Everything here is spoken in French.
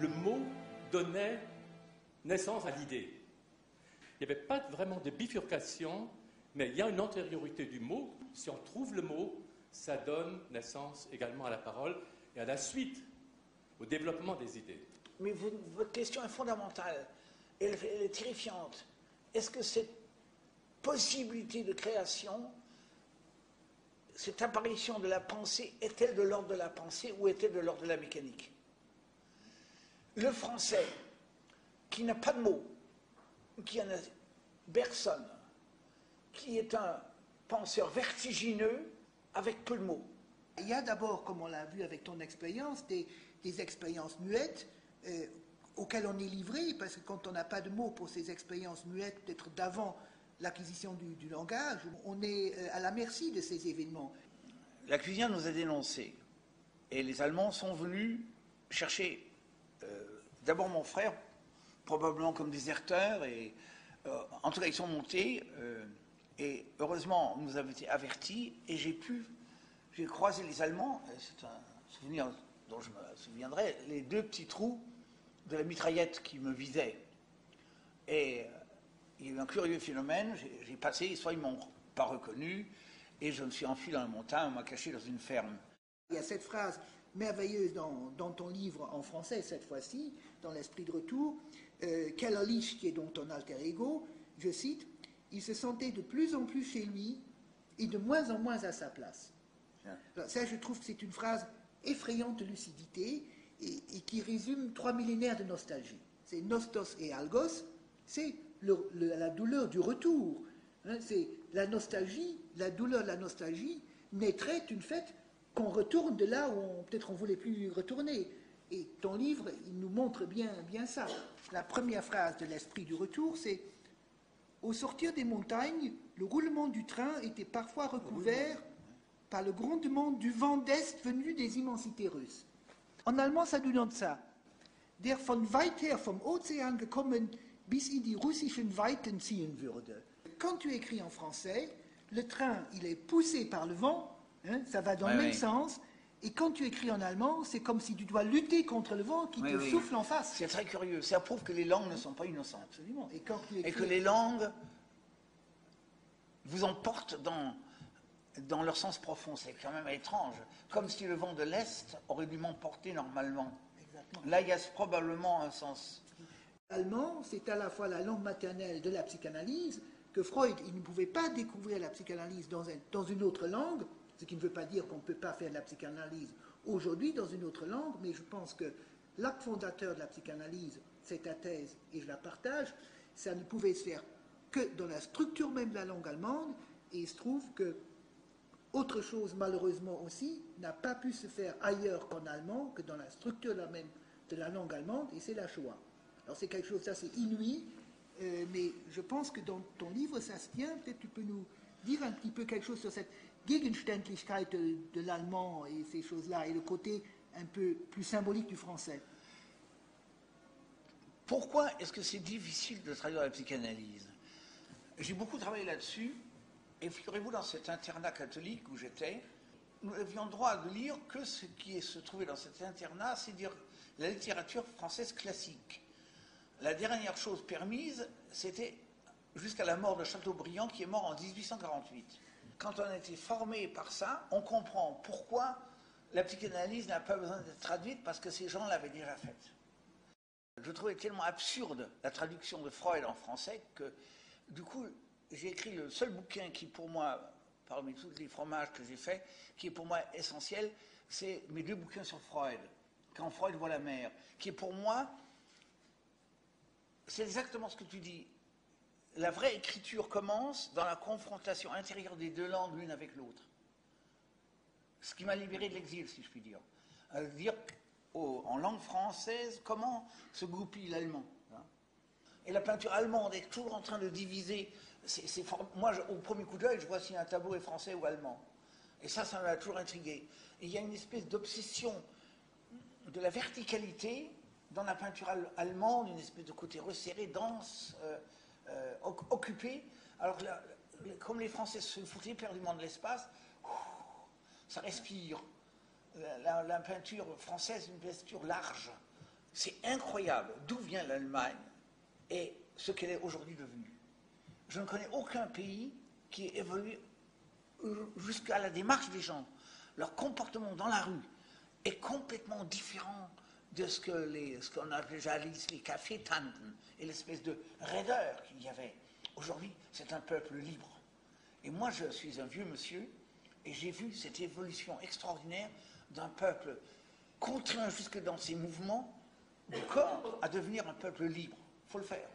le mot donnait naissance à l'idée. Il n'y avait pas vraiment de bifurcation, mais il y a une antériorité du mot. Si on trouve le mot, ça donne naissance également à la parole et à la suite, au développement des idées. Mais votre question est fondamentale, elle est terrifiante. Est-ce que cette possibilité de création, cette apparition de la pensée, est-elle de l'ordre de la pensée ou est-elle de l'ordre de la mécanique? Le français, qui n'a pas de mots, qui en a personne, qui est un penseur vertigineux avec peu de mots. Il y a d'abord, comme on l'a vu avec ton expérience, des expériences muettes auxquelles on est livré, parce que quand on n'a pas de mots pour ces expériences muettes, peut-être d'avant l'acquisition du langage, on est à la merci de ces événements. La cuisine nous a dénoncés, et les Allemands sont venus chercher d'abord mon frère, probablement comme déserteur, et en tout cas ils sont montés, et heureusement nous avons été avertis, et j'ai croisé les Allemands, c'est un souvenir dont je me souviendrai, les deux petits trous de la mitraillette qui me visaient. Et il y a eu un curieux phénomène, j'ai passé, soit ils ne m'ont pas reconnu, et je me suis enfui dans la montagne, on m'a caché dans une ferme. Il y a cette phrase merveilleuse dans ton livre en français, cette fois-ci, dans l'Esprit de retour, Kellerlich, qui est donc ton alter ego, je cite, « Il se sentait de plus en plus chez lui et de moins en moins à sa place ». Alors ça, je trouve que c'est une phrase effrayante de lucidité et qui résume 3 millénaires de nostalgie. C'est nostos et algos, c'est la douleur du retour. Hein, c'est la nostalgie, la douleur de la nostalgie naîtrait d'une fait qu'on retourne de là où peut-être on ne voulait plus retourner. Et ton livre, il nous montre bien ça. La première phrase de l'Esprit du retour, c'est « Au sortir des montagnes, le roulement du train était parfois recouvert par le grondement du vent d'Est venu des immensités russes. » En allemand, ça nous donne ça. « Der von weit her vom Ozean gekommen bis in die russischen Weiten ziehen würde. » Quand tu écris en français, le train, il est poussé par le vent, hein, ça va dans le même sens, et quand tu écris en allemand, c'est comme si tu dois lutter contre le vent qui te souffle en face. C'est très curieux, ça prouve que les langues ne sont pas innocentes. Absolument. Et, quand tu écris... et que les langues vous emportent dans leur sens profond, c'est quand même étrange. Comme si le vent de l'Est aurait dû m'emporter normalement. Exactement. Là, il y a probablement un sens. L'allemand, c'est à la fois la langue maternelle de la psychanalyse, que Freud, il ne pouvait pas découvrir la psychanalyse dans une autre langue, ce qui ne veut pas dire qu'on ne peut pas faire de la psychanalyse aujourd'hui dans une autre langue, mais je pense que l'acte fondateur de la psychanalyse, c'est ta thèse, et je la partage, ça ne pouvait se faire que dans la structure même de la langue allemande, et il se trouve que autre chose, malheureusement aussi, n'a pas pu se faire ailleurs qu'en allemand, que dans la structure même de la langue allemande, et c'est la Shoah. Alors c'est quelque chose d'assez inouï, mais je pense que dans ton livre, ça se tient. Peut-être tu peux nous dire un petit peu quelque chose sur cette Gegenständlichkeit de l'allemand et ces choses-là, et le côté un peu plus symbolique du français. Pourquoi est-ce que c'est difficile de traduire la psychanalyse? J'ai beaucoup travaillé là-dessus, et figurez-vous, dans cet internat catholique où j'étais, nous avions le droit de lire que ce qui se trouvait dans cet internat, c'est dire la littérature française classique. La dernière chose permise, c'était jusqu'à la mort de Chateaubriand, qui est mort en 1848. Quand on a été formé par ça, on comprend pourquoi la psychanalyse n'a pas besoin d'être traduite, parce que ces gens l'avaient déjà faite. Je trouvais tellement absurde la traduction de Freud en français que, du coup, j'ai écrit le seul bouquin qui, pour moi, parmi tous les fromages que j'ai faits, qui est pour moi essentiel, c'est mes 2 bouquins sur Freud, Quand Freud voit la mer, qui est pour moi, c'est exactement ce que tu dis. La vraie écriture commence dans la confrontation intérieure des 2 langues l'une avec l'autre. Ce qui m'a libéré de l'exil, si je puis dire. Dire en langue française comment se goupille l'allemand. Et la peinture allemande est toujours en train de diviser. Moi, au premier coup d'œil, je vois si un tableau est français ou allemand. Et ça m'a toujours intrigué. Et il y a une espèce d'obsession de la verticalité dans la peinture allemande, une espèce de côté resserré, dense, occupé. Alors, comme les Français se foutent éperdument de l'espace, ça respire. La peinture française est une peinture large, C'est incroyable d'où vient l'Allemagne et ce qu'elle est aujourd'hui devenue. Je ne connais aucun pays qui ait évolué jusqu'à la démarche des gens. Leur comportement dans la rue est complètement différent de ce qu'on a déjà dit, les cafés-tanten et l'espèce de raideur qu'il y avait. Aujourd'hui, c'est un peuple libre. Et moi, je suis un vieux monsieur et j'ai vu cette évolution extraordinaire d'un peuple contraint jusque dans ses mouvements du corps à devenir un peuple libre. Il faut le faire.